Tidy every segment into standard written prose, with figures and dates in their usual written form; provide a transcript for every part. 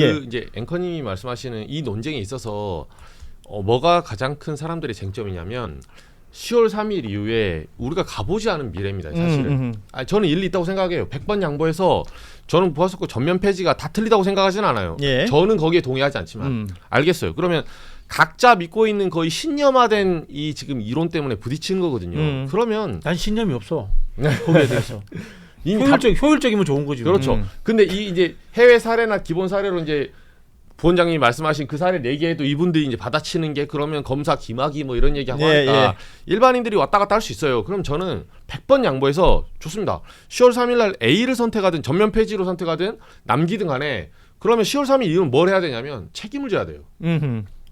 예. 이제 앵커님이 말씀하시는 이 논쟁에 있어서 뭐가 가장 큰 사람들의 쟁점이냐면 10월 3일 이후에 우리가 가보지 않은 미래입니다. 사실은. 저는 일리 있다고 생각해요. 100번 양보해서 저는 보아스코 전면 폐지가 다 틀리다고 생각하지는 않아요. 예. 저는 거기에 동의하지 않지만 알겠어요. 그러면 각자 믿고 있는 거의 신념화된 이 지금 이론 때문에 부딪히는 거거든요. 그러면 난 신념이 없어. 거기에 대해서. 효율적이면 좋은 거지. 그렇죠. 근데 이 이제 해외 사례나 기본 사례로 이제 부원장님이 말씀하신 그 사례 4개에도 이분들이 이제 받아치는 게 그러면 검사 김학의 뭐 이런 얘기하고 하니까 일반인들이 왔다 갔다 할 수 있어요. 그럼 저는 100번 양보해서 좋습니다. 10월 3일 날 A를 선택하든 전면 폐지로 선택하든 남기든 간에 그러면 10월 3일 이후는 뭘 해야 되냐면 책임을 져야 돼요.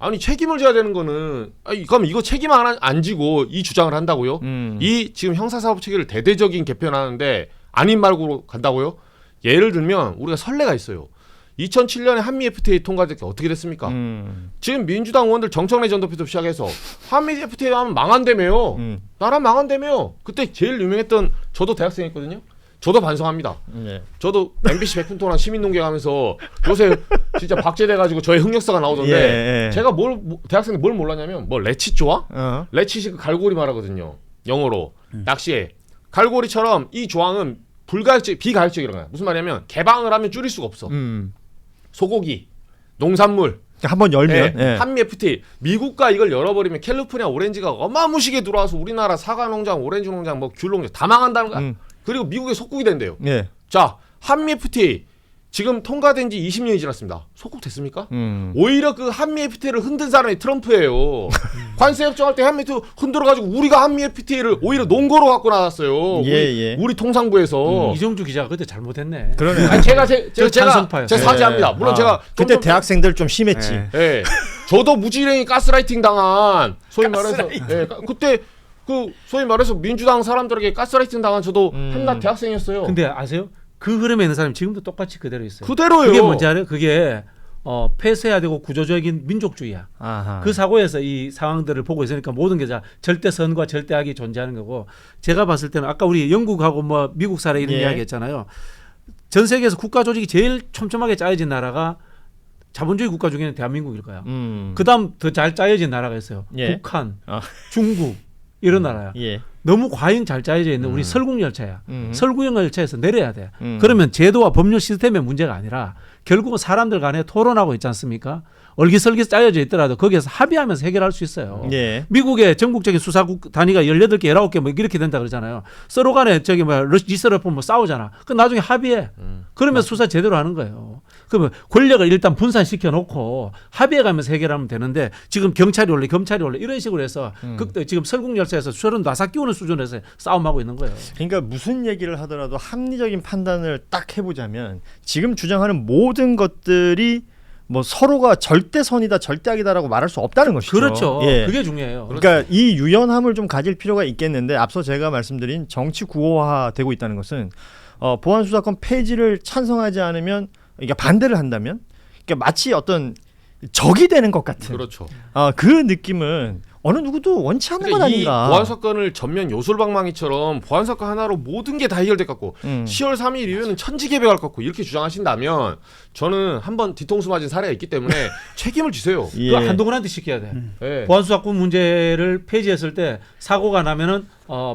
아니 책임을 져야 되는 거는 그럼 이거 책임 안 지고 이 주장을 한다고요? 이 지금 형사사법 체계를 대대적인 개편하는데 아닌 말고 간다고요? 예를 들면 우리가 선례가 있어요. 2007년에 한미 FTA 통과될 때 어떻게 됐습니까? 지금 민주당 의원들 정청래 전 대표도 시작해서 한미 FTA 하면 망한다며요. 나라 망한다며요. 그때 제일 유명했던 저도 대학생이었거든요. 저도 반성합니다. 저도 MBC 백분토랑 시민농객 하면서 요새 진짜 박제돼가지고 저의 흑역사가 나오던데 제가 대학생 때 뭘 몰랐냐면 레칫 좋아? 레칫이 그 갈고리 말하거든요. 영어로 낚시에 갈고리처럼 이 조항은 비가역적이라는 거야. 무슨 말이냐면 개방을 하면 줄일 수가 없어. 소고기, 농산물 한번 열면 한미 FTA 미국과 이걸 열어버리면 캘리포니아 오렌지가 어마무시게 들어와서 우리나라 사과 농장, 오렌지 농장, 뭐 귤 농장 다 망한다는 거야. 그리고 미국에 속국이 된대요. 자, 한미 FTA 지금 통과된 지 20년이 지났습니다. 속국 됐습니까? 오히려 그 한미 FTA를 흔든 사람이 트럼프예요. 관세 협정할 때 한미 FTA 흔들어가지고 우리가 한미 FTA를 오히려 논거로 갖고 나왔어요. 우리 통상부에서. 이정주 기자가 그때 잘못했네. 그러네. 아니, 제가 사죄합니다. 물론 제가 그때 대학생들 좀 심했지. 저도 무지랭이 가스라이팅 당한 소위 말해서 그때 그 소위 말해서 민주당 사람들에게 가스라이팅 당한 저도 한낱 대학생이었어요. 근데 아세요? 그 흐름에 있는 사람이 지금도 똑같이 그대로 있어요. 그대로예요. 그게 뭔지 알아요? 그게 폐쇄해야 되고 구조적인 민족주의야. 아하. 그 사고에서 이 상황들을 보고 있으니까 모든 게 다 절대선과 절대악이 존재하는 거고 제가 봤을 때는 아까 우리 영국하고 뭐 미국 사례 이런 이야기 했잖아요. 전 세계에서 국가 조직이 제일 촘촘하게 짜여진 나라가 자본주의 국가 중에는 대한민국일 거야. 그다음 더 잘 짜여진 나라가 있어요. 북한, 중국 이런 나라야. 너무 과잉 잘 짜여져 있는 우리 설국열차야. 설국열차에서 내려야 돼. 그러면 제도와 법률 시스템의 문제가 아니라 결국은 사람들 간에 토론하고 있지 않습니까? 얼기설기 짜여져 있더라도 거기에서 합의하면서 해결할 수 있어요. 미국의 전국적인 수사국 단위가 18개, 19개 뭐 이렇게 된다 그러잖아요. 서로 간에 저기 뭐 리서르폰 뭐 싸우잖아. 그 나중에 합의해. 그러면 수사 제대로 하는 거예요. 그러면 권력을 일단 분산시켜 놓고 합의해 가면서 해결하면 되는데 지금 경찰이 올래 검찰이 올래 이런 식으로 해서 지금 설국열차에서 수혈은 나사 끼우는 수준에서 싸움하고 있는 거예요. 그러니까 무슨 얘기를 하더라도 합리적인 판단을 딱 해보자면 지금 주장하는 모든 것들이 뭐 서로가 절대선이다 절대악이다라고 말할 수 없다는 것이죠. 그렇죠. 그게 중요해요. 그러니까 이 유연함을 좀 가질 필요가 있겠는데 앞서 제가 말씀드린 정치 구호화되고 있다는 것은 보안수사권 폐지를 찬성하지 않으면 이게 반대를 한다면 그러니까 마치 어떤 적이 되는 것 같은 그렇죠. 그 느낌은 어느 누구도 원치 않는 건 아닌가. 이 보안사건을 전면 요술방망이처럼 보안사건 하나로 모든 게 다 해결될 것 같고 10월 3일 이후에는 천지개벽할 것 같고 이렇게 주장하신다면 저는 한번 뒤통수 맞은 사례가 있기 때문에 책임을 지세요. 그 한동훈한테 시켜야 돼. 보안수사권 문제를 폐지했을 때 사고가 나면은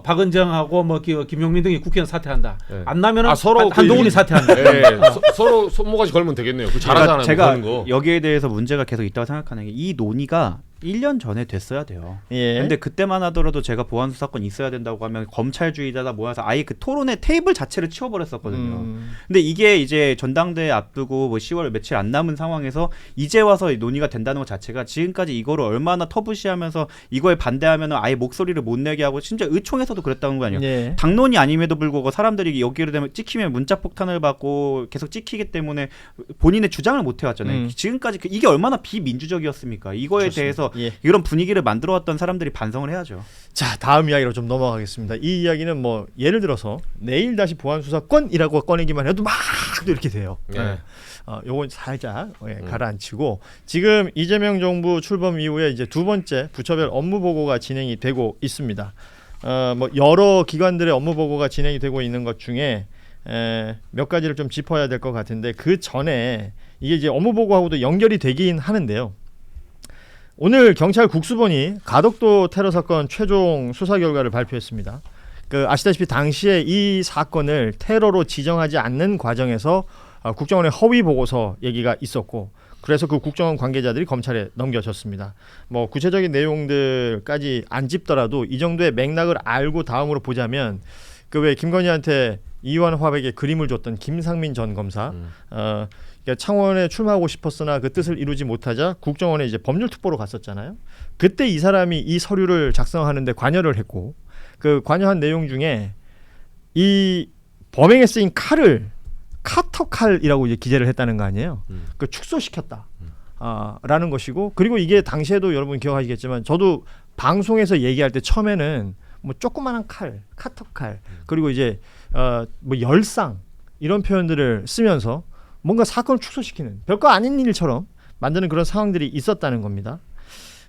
박은정하고 뭐 김용민 등이 국회의원 사퇴한다. 안 나면은 서로 한동훈이 사퇴한다. 서로 손모가지 걸면 되겠네요. 그 잘하잖아요. 제가 거. 여기에 대해서 문제가 계속 있다고 생각하는 게 이 논의가 1년 전에 됐어야 돼요. 근데 그때만 하더라도 제가 보안수사권 있어야 된다고 하면 검찰주의자다 모여서 아예 그 토론의 테이블 자체를 치워버렸었거든요. 근데 이게 이제 전당대회 앞두고 뭐 10월 며칠 안 남은 상황에서 이제 와서 논의가 된다는 것 자체가 지금까지 이거를 얼마나 터부시하면서 이거에 반대하면 아예 목소리를 못 내게 하고 심지어 의총에서도 그랬다는 거 아니에요. 당론이 아님에도 불구하고 사람들이 여기로 되면 찍히면 문자폭탄을 받고 계속 찍히기 때문에 본인의 주장을 못 해왔잖아요. 지금까지 이게 얼마나 비민주적이었습니까? 이거에 좋습니다. 대해서 이런 분위기를 만들어왔던 사람들이 반성을 해야죠. 자, 다음 이야기로 좀 넘어가겠습니다. 이 이야기는 뭐 예를 들어서 내일 다시 보안수사권이라고 꺼내기만 해도 막 이렇게 돼요. 요건 살짝 가라앉히고 지금 이재명 정부 출범 이후에 이제 두 번째 부처별 업무 보고가 진행이 되고 있습니다. 뭐 여러 기관들의 업무 보고가 진행이 되고 있는 것 중에 몇 가지를 좀 짚어야 될 것 같은데 그 전에 이게 이제 업무 보고하고도 연결이 되긴 하는데요. 오늘 경찰 국수본이 가덕도 테러 사건 최종 수사 결과를 발표했습니다. 그 아시다시피 당시에 이 사건을 테러로 지정하지 않는 과정에서 국정원의 허위 보고서 얘기가 있었고, 그래서 그 국정원 관계자들이 검찰에 넘겨졌습니다. 뭐 구체적인 내용들까지 안 짚더라도 이 정도의 맥락을 알고 다음으로 보자면, 그 왜 김건희한테 이완 화백의 그림을 줬던 김상민 전 검사, 그러니까 창원에 출마하고 싶었으나 그 뜻을 이루지 못하자 국정원에 이제 법률특보로 갔었잖아요. 그때 이 사람이 이 서류를 작성하는데 관여를 했고, 그 관여한 내용 중에 이 범행에 쓰인 칼을 카터 칼이라고 이제 기재를 했다는 거 아니에요. 그 축소시켰다. 라는 것이고, 그리고 이게 당시에도 여러분 기억하시겠지만 저도 방송에서 얘기할 때 처음에는 뭐 조그마한 칼, 카터 칼, 그리고 이제 뭐 열상 이런 표현들을 쓰면서 뭔가 사건을 축소시키는 별거 아닌 일처럼 만드는 그런 상황들이 있었다는 겁니다.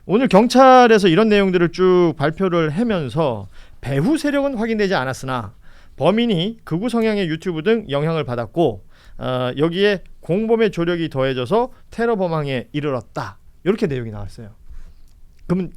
오늘 경찰에서 이런 내용들을 쭉 발표를 하면서 배후 세력은 확인되지 않았으나 범인이 극우 성향의 유튜브 등 영향을 받았고, 여기에 공범의 조력이 더해져서 테러 범항에 이르렀다. 이렇게 내용이 나왔어요. 그러면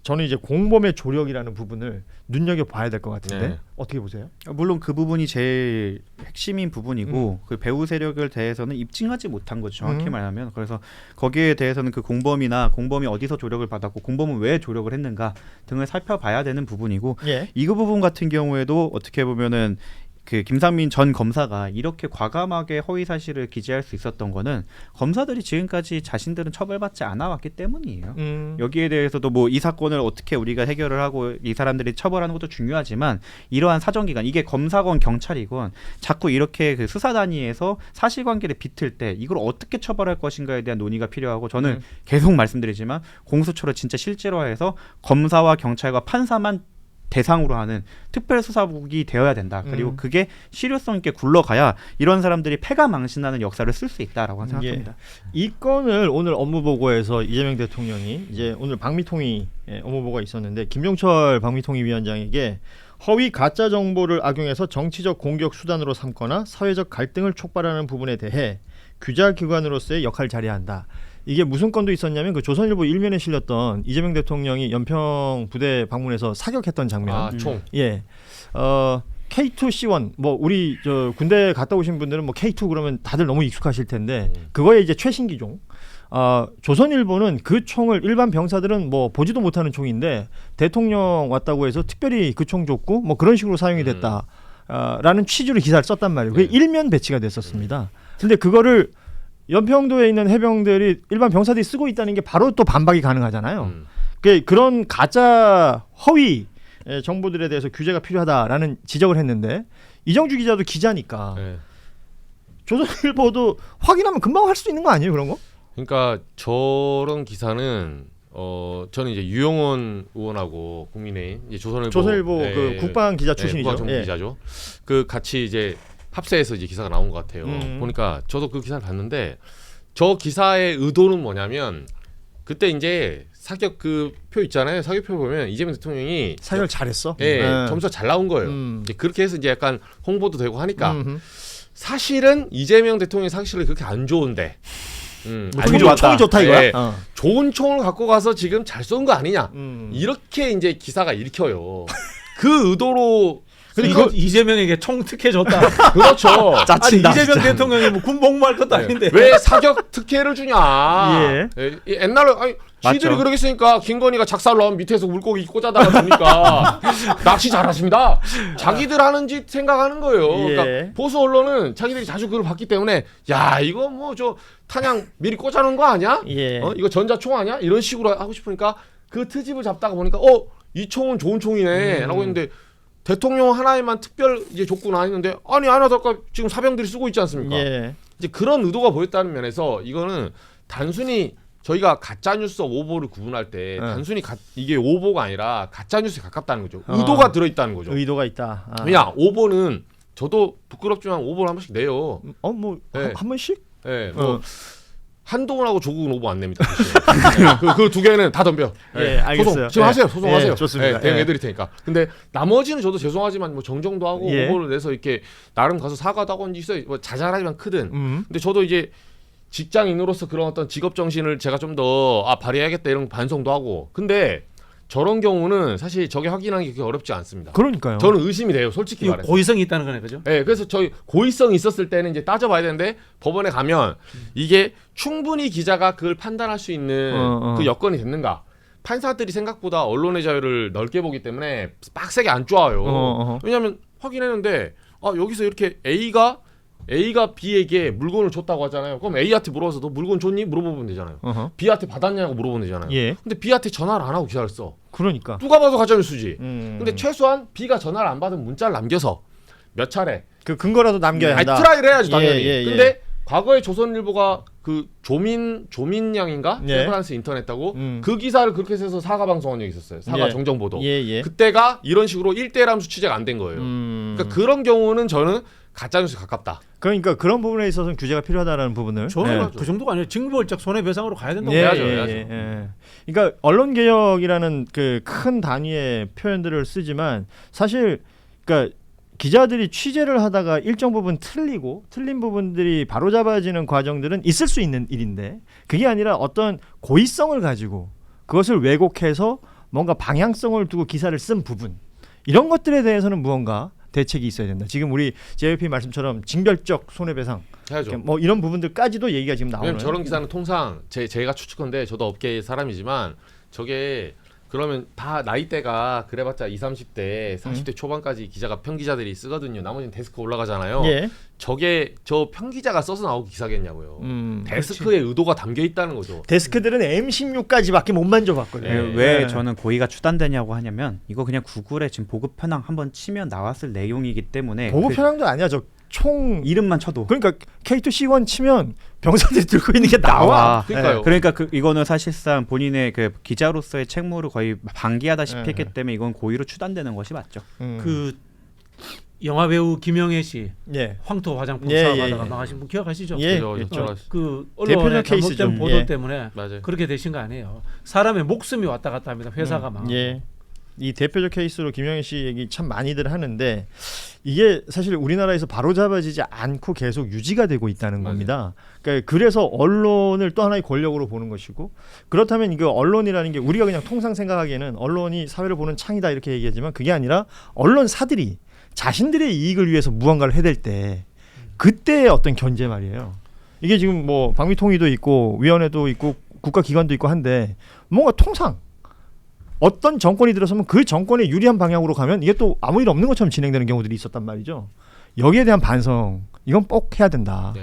저는 이제 공범의 조력이라는 부분을 눈여겨봐야 될 것 같은데 네. 어떻게 보세요? 물론 그 부분이 제일 핵심인 부분이고 그 배후 세력에 대해서는 입증하지 못한 거죠. 정확히 말하면. 그래서 거기에 대해서는 그 공범이나 공범이 어디서 조력을 받았고 공범은 왜 조력을 했는가 등을 살펴봐야 되는 부분이고, 예. 이 부분 같은 경우에도 어떻게 보면은 그 김상민 전 검사가 이렇게 과감하게 허위 사실을 기재할 수 있었던 거는 검사들이 지금까지 자신들은 처벌받지 않아 왔기 때문이에요. 여기에 대해서도 뭐 이 사건을 어떻게 우리가 해결을 하고 이 사람들이 처벌하는 것도 중요하지만, 이러한 사정기관, 이게 검사건 경찰이건 자꾸 이렇게 그 수사 단위에서 사실관계를 비틀 때 이걸 어떻게 처벌할 것인가에 대한 논의가 필요하고, 저는 계속 말씀드리지만 공수처를 진짜 실제로해서 검사와 경찰과 판사만 대상으로 하는 특별수사국이 되어야 된다. 그리고 그게 실효성 있게 굴러가야 이런 사람들이 패가망신하는 역사를 쓸 수 있다라고 생각합니다. 예. 이 건을 오늘 업무보고에서 이재명 대통령이 이제 오늘 방미통위 업무보고가 있었는데, 김종철 방미통위위원장에게 허위 가짜 정보를 악용해서 정치적 공격 수단으로 삼거나 사회적 갈등을 촉발하는 부분에 대해 규자기관으로서의 역할을 잘해야 한다. 이게 무슨 건도 있었냐면 그 조선일보 일면에 실렸던 이재명 대통령이 연평 부대 방문해서 사격했던 장면. 총. 예. K2C1 뭐 우리 저 군대 갔다 오신 분들은 뭐 K2 그러면 다들 너무 익숙하실 텐데 그거에 이제 최신 기종. 조선일보는 그 총을 일반 병사들은 뭐 보지도 못하는 총인데 대통령 왔다고 해서 특별히 그 총 줬고 뭐 그런 식으로 사용이 됐다. 라는 취지로 기사를 썼단 말이에요. 그게 일면 배치가 됐었습니다. 근데 그거를 연평도에 있는 해병들이 일반 병사들이 쓰고 있다는 게 바로 또 반박이 가능하잖아요. 그런 가짜 허위 정보들에 대해서 규제가 필요하다라는 지적을 했는데, 이정주 기자도 기자니까 조선일보도 확인하면 금방 할 수 있는 거 아니에요, 그런 거? 그러니까 저런 기사는 저는 이제 유영원 의원하고 국민의힘 이제 조선일보 그 국방 기자 출신이죠. 국방 정보 기자죠. 그 같이 이제 합세해서 이제 기사가 나온 것 같아요. 보니까 저도 그 기사를 봤는데, 저 기사의 의도는 뭐냐면 그때 이제 사격 그 표 있잖아요. 사격표 보면 이재명 대통령이 사격을 잘했어. 예, 점수가 잘 나온 거예요. 이제 그렇게 해서 이제 약간 홍보도 되고 하니까 사실은 이재명 대통령의 사격실이 그렇게 안 좋은데. 총이 좋다 이거야. 네. 좋은 총을 갖고 가서 지금 잘 쏜 거 아니냐. 이렇게 이제 기사가 읽혀요. 그 의도로. 그리고 이재명에게 총 특혜 줬다. 그렇죠. 짜친다. 아니, 이재명 대통령이 뭐 군 복무할 것도 아닌데 왜 사격 특혜를 주냐. 예. 옛날에 지들이 그러게 쓰니까 김건희가 작살로 하면 밑에서 물고기 꽂아다가 줍니까. 낚시 잘하십니다. 자기들 하는 짓 생각하는 거예요. 예. 그러니까 보수 언론은 자기들이 자주 그걸 봤기 때문에 야 이거 뭐 저 탄약 미리 꽂아놓은 거 아니야? 예. 이거 전자총 아니야? 이런 식으로 하고 싶으니까 그 트집을 잡다가 보니까 이 총은 좋은 총이네 라고 했는데, 대통령 하나에만 특별 이제 조건 아니는데 아니 하나다가 지금 사병들이 쓰고 있지 않습니까? 예. 이제 그런 의도가 보였다는 면에서 이거는 단순히 저희가 가짜 뉴스 오보를 구분할 때 단순히 이게 오보가 아니라 가짜 뉴스에 가깝다는 거죠. 의도가 들어 있다는 거죠. 의도가 있다. 그냥 오보는 저도 부끄럽지만 오보를 한 번씩 내요. 한 번씩? 네, 뭐 한동훈하고 조국은 오보 안 냅니다. 그 두 개는 다 덤벼. 예, 알겠어요. 소송 지금 하세요. 소송하세요. 예, 좋습니다. 대응해드릴 테니까. 근데 나머지는 저도 죄송하지만 뭐 정정도 하고 예. 오보를 내서 이렇게 나름 가서 사과도 하고 있어요. 뭐 자잘하지만 크든. 근데 저도 이제 직장인으로서 그런 어떤 직업 정신을 제가 좀 더 발휘해야겠다 이런 반성도 하고. 근데 저런 경우는 사실 저게 확인하기 그렇게 어렵지 않습니다. 그러니까요. 저는 의심이 돼요. 솔직히 말해서. 고의성이 있다는 거네, 그죠? 네, 그래서 저희 고의성이 있었을 때는 이제 따져봐야 되는데 법원에 가면 이게 충분히 기자가 그걸 판단할 수 있는 그 여건이 됐는가? 판사들이 생각보다 언론의 자유를 넓게 보기 때문에 빡세게 안 쪼아요. 왜냐하면 확인했는데 여기서 이렇게 A가 B에게 물건을 줬다고 하잖아요. 그럼 A한테 물어서 너 물건 줬니? 물어보면 되잖아요. B한테 받았냐고 물어보면 되잖아요. 예. 근데 B한테 전화를 안 하고 기사를 써. 그러니까. 누가 봐도 가짜뉴스지. 근데 최소한 B가 전화를 안 받은 문자를 남겨서 몇 차례 그 근거라도 남겨야 한다. 트라이를 해야지 당연히. 예. 근데 과거에 조선일보가 그 조민 양인가? 예. 세브란스 인터넷하고 그 기사를 그렇게 해서 사과 방송한 적이 있었어요. 사과 예. 정정보도. 예. 그때가 이런 식으로 1대1 함수 취재가 안 된 거예요. 그러니까 그런 경우는 저는 가짜뉴스에 가깝다. 그러니까 그런 부분에 있어서는 규제가 필요하다는 부분을 저는 그 정도가 아니라 징벌적 손해배상으로 가야 된다고 해야죠. 그러니까 언론 개혁이라는 그 큰 단위의 표현들을 쓰지만 사실 그러니까 기자들이 취재를 하다가 일정 부분 틀린 부분들이 바로잡아지는 과정들은 있을 수 있는 일인데 그게 아니라 어떤 고의성을 가지고 그것을 왜곡해서 뭔가 방향성을 두고 기사를 쓴 부분 이런 것들에 대해서는 무언가 대책이 있어야 된다. 지금 우리 JYP 말씀처럼 징벌적 손해배상 해야죠. 뭐 이런 부분들까지도 얘기가 지금 나오는. 왜냐면 저런 기사는 통상 제가 추측컨대 저도 업계의 사람이지만 저게 그러면 다 나이대가 그래봤자 20, 30대, 40대 초반까지 기자가 평기자들이 쓰거든요. 나머지는 데스크 올라가잖아요. 예. 저게 저 평기자가 써서 나오고 기사겠냐고요. 데스크의 의도가 담겨 있다는 거죠. 데스크들은 M16까지밖에 못 만져봤거든요. 왜 저는 고의가 추단되냐고 하냐면 이거 그냥 구글에 지금 보급 현황 한번 치면 나왔을 내용이기 때문에 보급 현황도 아니야. 저 총 이름만 쳐도 그러니까 K2C1 치면 병사들이 들고 있는 게 나와. 그러니까요. 그러니까 이거는 사실상 본인의 그 기자로서의 책무를 거의 방기하다시피 했기 때문에 이건 고의로 추단되는 것이 맞죠. 그 영화 배우 김영애 씨, 황토 화장품 사업하다가 망하신 분 기억하시죠? 그 언론의 잘못된 보도 때문에 맞아요. 그렇게 되신 거 아니에요. 사람의 목숨이 왔다 갔다 합니다. 회사가 망하고. 이 대표적 케이스로 김영애 씨 얘기 참 많이들 하는데 이게 사실 우리나라에서 바로잡아지지 않고 계속 유지가 되고 있다는 겁니다. 그러니까 그래서 언론을 또 하나의 권력으로 보는 것이고 그렇다면 이거 언론이라는 게 우리가 그냥 통상 생각하기에는 언론이 사회를 보는 창이다 이렇게 얘기하지만 그게 아니라 언론사들이 자신들의 이익을 위해서 무언가를 해댈 때 그때의 어떤 견제 말이에요. 이게 지금 뭐 방위통위도 있고 위원회도 있고 국가기관도 있고 한데 뭔가 통상 어떤 정권이 들어서면 그 정권에 유리한 방향으로 가면 이게 또 아무 일 없는 것처럼 진행되는 경우들이 있었단 말이죠. 여기에 대한 반성 이건 꼭 해야 된다.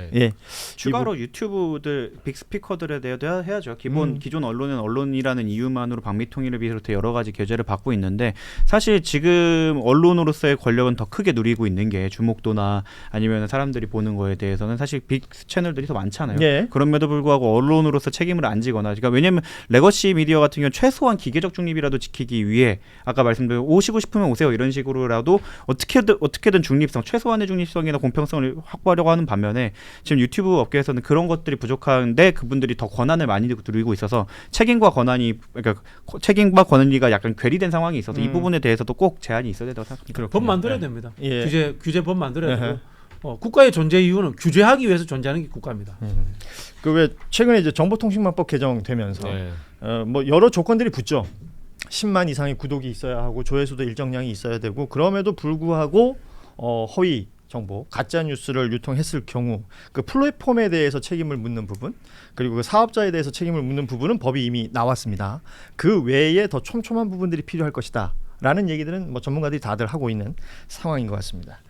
추가로 유튜브들 빅스피커들에 대해서 해야죠. 기존 언론은 언론이라는 이유만으로 방미통일을 비롯해 여러 가지 규제를 받고 있는데 사실 지금 언론으로서의 권력은 더 크게 누리고 있는 게 주목도나 아니면 사람들이 보는 거에 대해서는 사실 빅 채널들이 더 많잖아요. 그럼에도 불구하고 언론으로서 책임을 안 지거나 그러니까 왜냐하면 레거시 미디어 같은 경우는 최소한 기계적 중립이라도 지키기 위해 아까 말씀드린 오시고 싶으면 오세요 이런 식으로라도 어떻게든 중립성 최소한의 중립성이나 공평성을 확보하려고 하는 반면에 지금 유튜브 업계에서는 그런 것들이 부족한데 그분들이 더 권한을 많이 누리고 있어서 책임과 권한리가 약간 괴리된 상황이 있어서 이 부분에 대해서도 꼭 제한이 있어야 된다고 생각합니다. 법 만들어야 됩니다. 규제법 만들어야 되고 국가의 존재 이유는 규제하기 위해서 존재하는 게 국가입니다. 그 왜 최근에 이제 정보통신망법 개정되면서 뭐 여러 조건들이 붙죠. 10만 이상의 구독이 있어야 하고 조회수도 일정량이 있어야 되고 그럼에도 불구하고 허위 정보, 가짜 뉴스를 유통했을 경우 그 플랫폼에 대해서 책임을 묻는 부분 그리고 그 사업자에 대해서 책임을 묻는 부분은 법이 이미 나왔습니다. 그 외에 더 촘촘한 부분들이 필요할 것이다 라는 얘기들은 뭐 전문가들이 다들 하고 있는 상황인 것 같습니다.